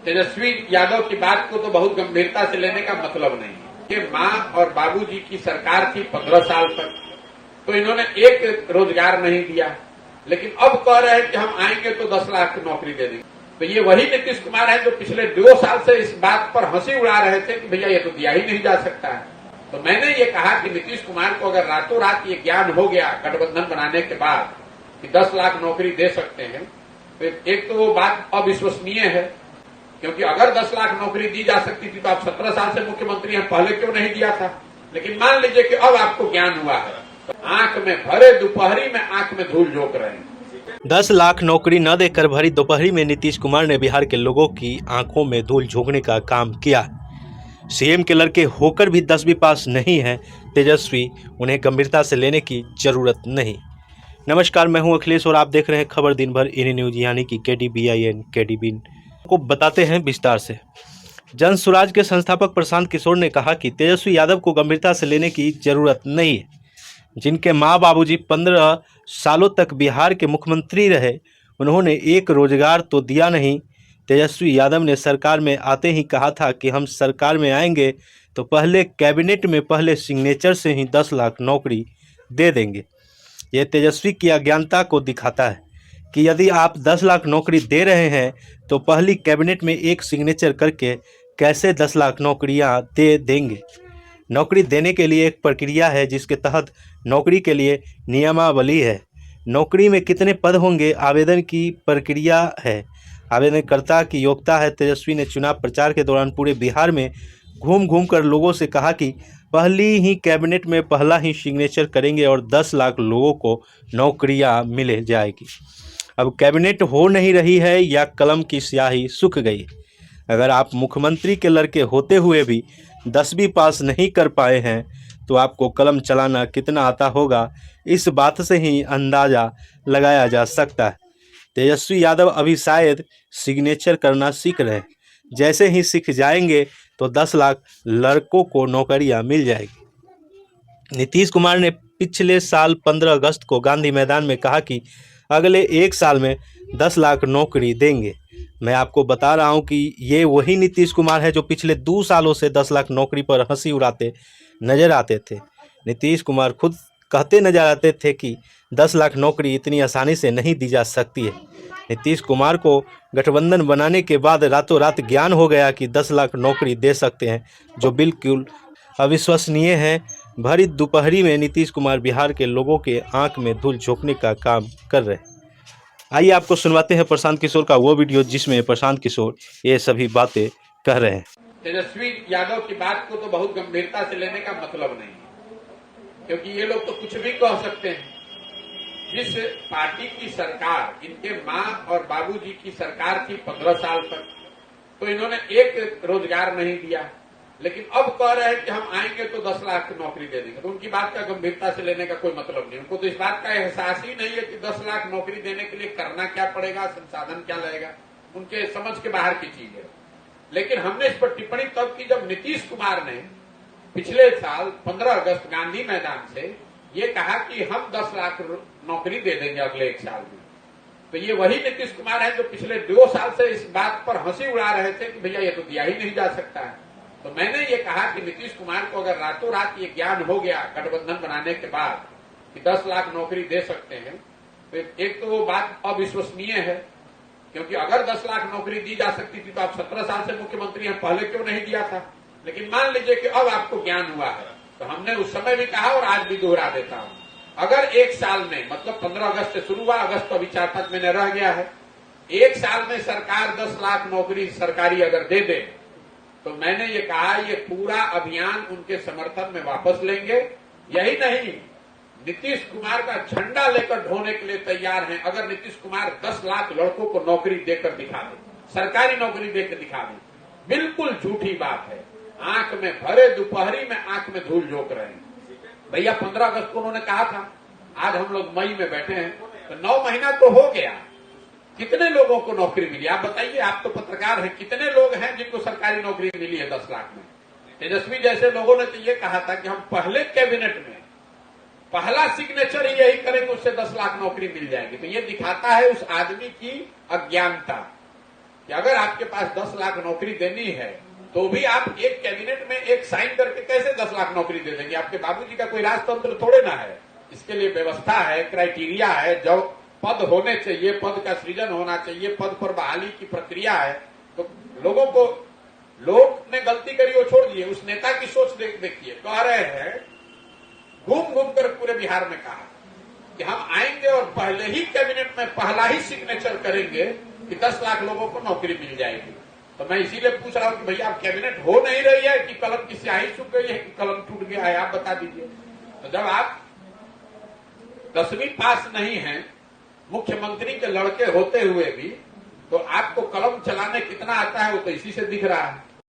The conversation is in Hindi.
तेजस्वी यादव की बात को तो बहुत गंभीरता से लेने का मतलब नहीं है कि माँ और बाबूजी की सरकार थी 15 साल तक, तो इन्होंने एक रोजगार नहीं दिया, लेकिन अब कह रहे हैं कि हम आएंगे तो 10 लाख नौकरी दे देंगे। तो ये वही नीतीश कुमार है जो पिछले 2 साल से इस बात पर हंसी उड़ा रहे थे कि भैया ये तो दिया ही नहीं जा सकता है। तो मैंने ये कहा कि नीतीश कुमार को अगर रातों रात ये ज्ञान हो गया गठबंधन बनाने के बाद कि 10 लाख नौकरी दे सकते हैं, तो एक तो वो बात अविश्वसनीय है, क्योंकि अगर 10 लाख नौकरी दी जा सकती थी तो आप 17 साल से मुख्यमंत्री हैं, पहले क्यों नहीं दिया था। लेकिन मान लीजिए कि अब आपको ज्ञान हुआ है, तो आंख में भरे दोपहरी में आंख में धूल झोंक रहे हैं। 10 लाख नौकरी न देकर भरी दोपहरी में नीतीश कुमार ने बिहार के लोगों की आंखों में धूल झोंकने का काम किया। सीएम के लड़के होकर भी 10वीं पास नहीं है तेजस्वी, उन्हें गंभीरता से लेने की जरूरत नहीं। नमस्कार, मैं हूं अखिलेश और आप देख रहे हैं खबर दिन भर इन न्यूज यानी कि KDBIN KDBIN को बताते हैं विस्तार से। जन स्वराज के संस्थापक प्रशांत किशोर ने कहा कि तेजस्वी यादव को गंभीरता से लेने की जरूरत नहीं है। जिनके माँ बाबूजी 15 सालों तक बिहार के मुख्यमंत्री रहे, उन्होंने एक रोजगार तो दिया नहीं। तेजस्वी यादव ने सरकार में आते ही कहा था कि हम सरकार में आएंगे तो पहले कैबिनेट में पहले सिग्नेचर से ही 10 लाख नौकरी दे देंगे। ये तेजस्वी की अज्ञानता को दिखाता है कि यदि आप 10 लाख नौकरी दे रहे हैं तो पहली कैबिनेट में एक सिग्नेचर करके कैसे 10 लाख नौकरियां दे देंगे। नौकरी देने के लिए एक प्रक्रिया है जिसके तहत नौकरी के लिए नियमावली है। नौकरी में कितने पद होंगे, आवेदन की प्रक्रिया है, आवेदनकर्ता की योग्यता है। तेजस्वी ने चुनाव प्रचार के दौरान पूरे बिहार में घूम घूम कर लोगों से कहा कि पहली ही कैबिनेट में पहला ही सिग्नेचर करेंगे और 10 लाख लोगों को नौकरियां मिल जाएगी। अब कैबिनेट हो नहीं रही है या कलम की स्याही सूख गई। अगर आप मुख्यमंत्री के लड़के होते हुए भी 10वीं पास नहीं कर पाए हैं तो आपको कलम चलाना कितना आता होगा, इस बात से ही अंदाज़ा लगाया जा सकता है। तेजस्वी यादव अभी शायद सिग्नेचर करना सीख रहे हैं। जैसे ही सीख जाएंगे तो 10 लाख लड़कों को नौकरियां मिल जाएगी। नीतीश कुमार ने पिछले साल 15 अगस्त को गांधी मैदान में कहा कि अगले 1 साल में 10 लाख नौकरी देंगे। मैं आपको बता रहा हूं कि ये वही नीतीश कुमार है जो पिछले 2 सालों से 10 लाख नौकरी पर हंसी उड़ाते नजर आते थे। नीतीश कुमार खुद कहते नजर आते थे कि 10 लाख नौकरी इतनी आसानी से नहीं दी जा सकती है। नीतीश कुमार को गठबंधन बनाने के बाद रातों रात ज्ञान हो गया कि 10 लाख नौकरी दे सकते हैं, जो बिल्कुल अविश्वसनीय है। भरी दोपहरी में नीतीश कुमार बिहार के लोगों के आंख में धूल झोंकने का काम कर रहे हैं। आइए आपको सुनवाते हैं प्रशांत किशोर का वो वीडियो जिसमें प्रशांत किशोर ये सभी बातें कह रहे हैं। तेजस्वी यादव की बात को तो बहुत गंभीरता से लेने का मतलब नहीं है, क्योंकि ये लोग तो कुछ भी कह सकते हैं। जिस पार्टी की सरकार, इनके माँ और बाबूजी की सरकार थी 15 साल तक, तो इन्होंने एक रोजगार नहीं दिया, लेकिन अब कह रहे हैं कि हम आएंगे तो 10 लाख नौकरी दे देंगे। तो उनकी बात का गंभीरता से लेने का कोई मतलब नहीं। उनको तो इस बात का एहसास ही नहीं है कि 10 लाख नौकरी देने के लिए करना क्या पड़ेगा, संसाधन क्या लगेगा, उनके समझ के बाहर की चीज है। लेकिन हमने इस पर टिप्पणी तब की जब नीतीश कुमार ने पिछले साल 15 अगस्त गांधी मैदान से ये कहा कि हम 10 लाख नौकरी दे देंगे अगले 1 साल में। तो ये वही नीतीश कुमार है जो पिछले 2 साल से इस बात पर हंसी उड़ा रहे थे कि भैया ये तो दिया ही नहीं जा सकता है। तो मैंने ये कहा कि नीतीश कुमार को अगर रातों रात ये ज्ञान हो गया गठबंधन बनाने के बाद कि 10 लाख नौकरी दे सकते हैं, तो एक तो वो बात अविश्वसनीय है, क्योंकि अगर 10 लाख नौकरी दी जा सकती थी तो आप 17 साल से मुख्यमंत्री हैं, पहले क्यों नहीं दिया था। लेकिन मान लीजिए कि अब आपको ज्ञान हुआ है, तो हमने उस समय भी कहा और आज भी दोहरा देता हूं, अगर 1 साल में, मतलब 15 अगस्त से शुरू हुआ, अगस्त तो अभी 4-5 महीने रह गया है, 1 साल में सरकार 10 लाख नौकरी सरकारी अगर दे दे, तो मैंने ये कहा ये पूरा अभियान उनके समर्थन में वापस लेंगे। यही नहीं, नीतीश कुमार का झंडा लेकर ढोने के लिए तैयार हैं। अगर नीतीश कुमार 10 लाख लड़कों को नौकरी देकर दिखा दे, सरकारी नौकरी देकर दिखा दे, बिल्कुल झूठी बात है। आंख में भरे दोपहरी में आंख में धूल झोंक रहे हैं। भैया 15 अगस्त को उन्होंने कहा था, आज हम लोग मई में बैठे हैं, तो 9 महीना तो हो गया। कितने लोगों को नौकरी मिली आप बताइए, आप तो पत्रकार हैं, कितने लोग हैं जिनको सरकारी नौकरी मिली है 10 लाख में। तेजस्वी जैसे लोगों ने तो ये कहा था कि हम पहले कैबिनेट में पहला सिग्नेचर ही यही करेंगे, उससे 10 लाख नौकरी मिल जाएगी। तो ये दिखाता है उस आदमी की अज्ञानता। कि अगर आपके पास 10 लाख नौकरी देनी है तो भी आप एक कैबिनेट में एक साइन करके कैसे 10 लाख नौकरी दे देंगे? आपके बाबूजी का कोई राजतंत्र थोड़े ना है। इसके लिए व्यवस्था है, क्राइटेरिया है, जो पद होने चाहिए, पद का सृजन होना चाहिए, पद पर बहाली की प्रक्रिया है। तो लोग ने गलती करी वो छोड़ दिए, उस नेता की सोच देखिए। कह रहे हैं घूम कर पूरे बिहार में कहा कि हम आएंगे और पहले ही कैबिनेट में पहला ही सिग्नेचर करेंगे कि 10 लाख लोगों को नौकरी मिल जाएगी। तो मैं इसीलिए पूछ रहा हूं कि भैया आप कैबिनेट हो नहीं रही है कि कलम की स्याही सूख गई है कि कलम टूट गया है, आप बता दीजिए। तो जब आप 10वीं पास नहीं है, मुख्यमंत्री के लड़के होते हुए भी, तो आपको कलम चलाने कितना आता है वो तो इसी से दिख रहा है।